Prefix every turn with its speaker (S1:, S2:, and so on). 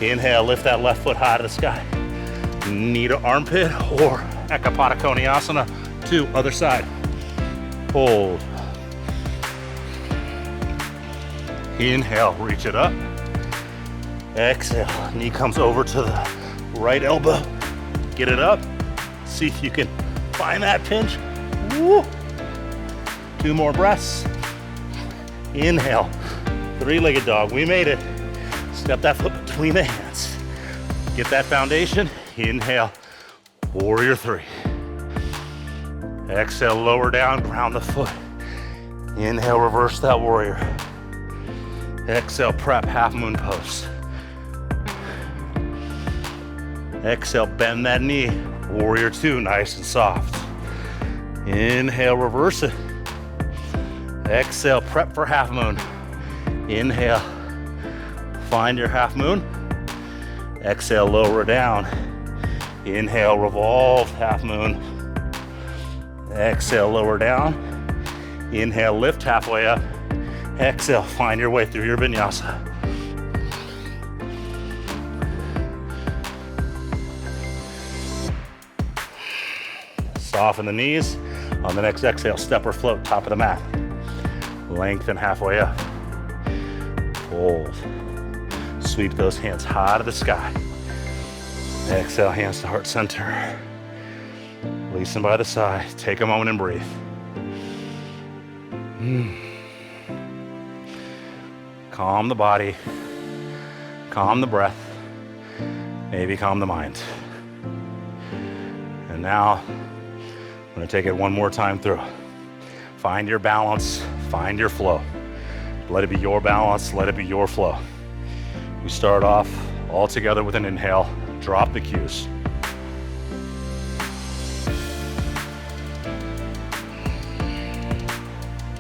S1: Inhale, lift that left foot high to the sky. Knee to armpit or Ekapada Konasana to other side. Hold. Inhale, reach it up. Exhale, knee comes over to the right elbow. Get it up. See if you can find that pinch. Woo. 2 more breaths. Inhale, 3-legged dog. We made it. Step that foot between the hands. Get that foundation. Inhale, warrior 3. Exhale, lower down, ground the foot. Inhale, reverse that warrior. Exhale, prep, half moon pose. Exhale, bend that knee. Warrior 2, nice and soft. Inhale, reverse it. Exhale, prep for half moon. Inhale, find your half moon. Exhale, lower down. Inhale, revolve, half moon. Exhale, lower down. Inhale, lift halfway up. Exhale, find your way through your vinyasa. Soften the knees. On the next exhale, step or float, top of the mat. Lengthen halfway up. Hold. Sweep those hands high to the sky. Exhale, hands to heart center. Release them by the side. Take a moment and breathe. Calm the body. Calm the breath. Maybe calm the mind. And now, I'm gonna take it one more time through. Find your balance, find your flow. Let it be your balance, let it be your flow. We start off all together with an inhale, drop the cues.